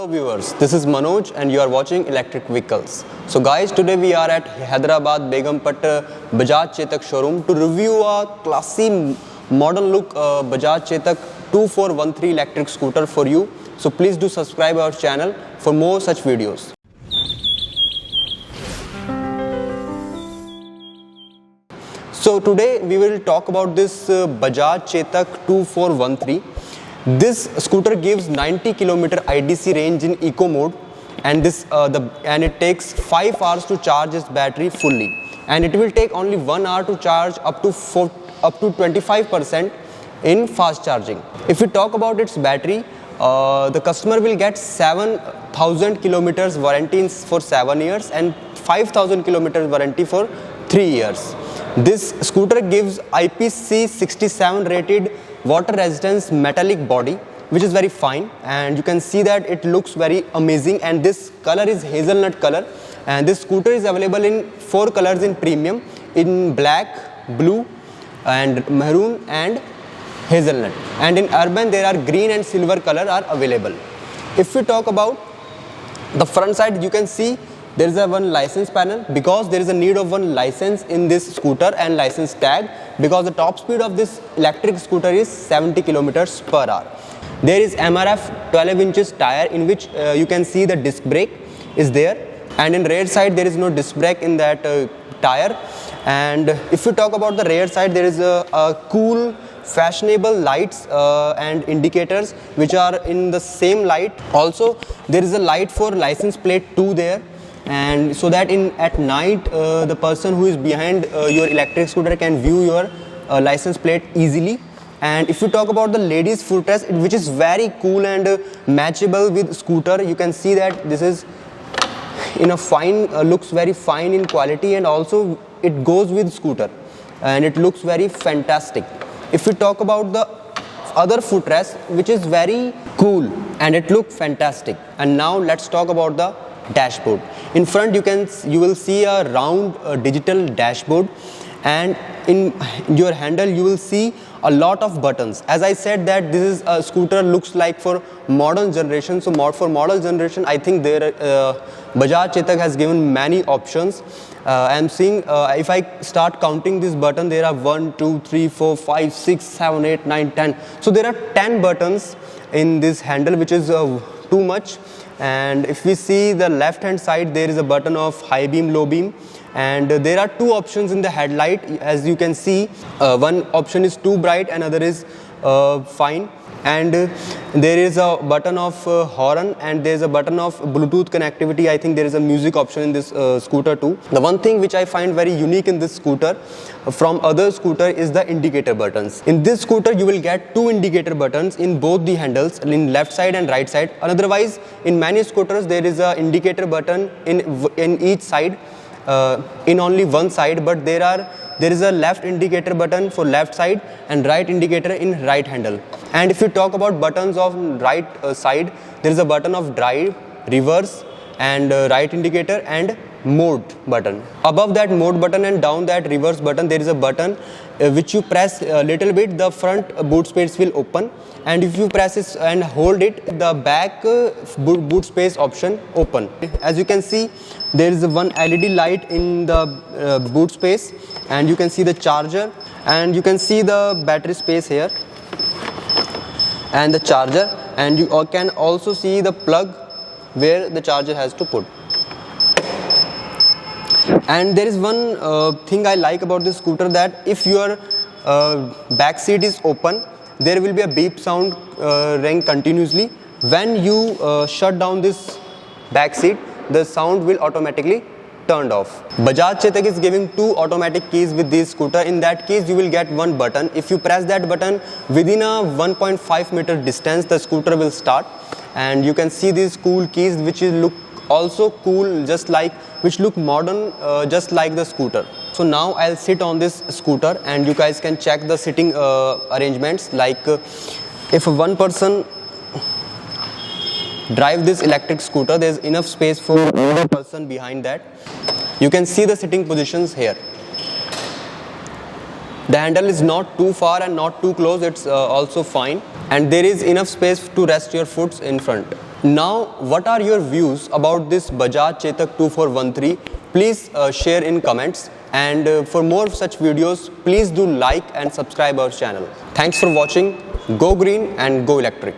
Hello viewers, this is Manoj and you are watching Electric Vehicles. So guys, today we are at Hyderabad Begumpet Bajaj Chetak showroom to review a classy modern look Bajaj Chetak 2413 electric scooter for you. So please do subscribe our channel for more such videos. So today we will talk about this Bajaj Chetak 2413. This scooter gives 90 km IDC range in eco mode, and it takes 5 hours to charge its battery fully, and it will take only 1 hour to charge up to 25% in fast charging. If we talk about its battery, the customer will get 7,000 kilometers warranty for 7 years and 5,000 kilometers warranty for 3 years. This scooter gives IP67 rated water resistance metallic body, which is very fine, and you can see that it looks very amazing, and this color is hazelnut color, and this scooter is available in 4 colors in premium, in black, blue and maroon and hazelnut, and in urban there are green and silver color are available. If we talk about the front side, you can see there is a one license panel, because there is a need of one license in this scooter and license tag, because the top speed of this electric scooter is 70 kilometers per hour. There is MRF 12 inches tire, in which you can see the disc brake is there, and in rear side there is no disc brake in that tire. And if you talk about the rear side, there is a cool fashionable lights and indicators which are in the same light. Also there is a light for license plate 2 there, and so that at night the person who is behind your electric scooter can view your license plate easily. And if you talk about the ladies footrest, which is very cool and matchable with scooter, you can see that this is in a fine looks very fine in quality, and also it goes with scooter and it looks very fantastic. If we talk about the other footrest, which is very cool and it looks fantastic. And now let's talk about the dashboard. In front you will see a round digital dashboard, and in your handle you will see a lot of buttons. As I said that this is a scooter looks like for modern generation, so for modern generation I think there Bajaj Chetak has given many options. I am seeing if I start counting this button, there are 1 2 3 4 5 6 7 8 9 10. So there are 10 buttons in this handle, which is too much. And if we see the left hand side, there is a button of high beam, low beam, and there are 2 options in the headlight. As you can see, one option is too bright, another is fine, and there is a button of horn, and there is a button of Bluetooth connectivity. I think there is a music option in this scooter too. The one thing which I find very unique in this scooter from other scooter is the indicator buttons. In this scooter you will get 2 indicator buttons in both the handles, in left side and right side. Otherwise in many scooters there is a indicator button in each side, in only one side, but there is a left indicator button for left side and right indicator in right handle. And if you talk about buttons of right side, there is a button of drive, reverse and right indicator and mode button. Above that mode button and down that reverse button, there is a button which you press a little bit, the front boot space will open, and if you press it and hold it, the back boot space option open. As you can see, there is one LED light in the boot space, and you can see the charger, and you can see the battery space here and the charger, and you can also see the plug where the charger has to put. And there is one thing I like about this scooter, that if your back seat is open, there will be a beep sound ring continuously. When you shut down this back seat, the sound will automatically turned off. Bajaj Chetak is giving 2 automatic keys with this scooter. In that case you will get one button. If you press that button, within a 1.5 meter distance the scooter will start, and you can see these cool keys which look also cool, which look modern, just like the scooter. So now I'll sit on this scooter and you guys can check the sitting arrangements. Like if one person drive this electric scooter, there's enough space for another person behind that. You can see the sitting positions here. The handle is not too far and not too close, it's also fine, and there is enough space to rest your foot in front. Now, what are your views about this Bajaj Chetak 2413? Please share in comments, and for more such videos, please do like and subscribe our channel. Thanks for watching. Go green and go electric.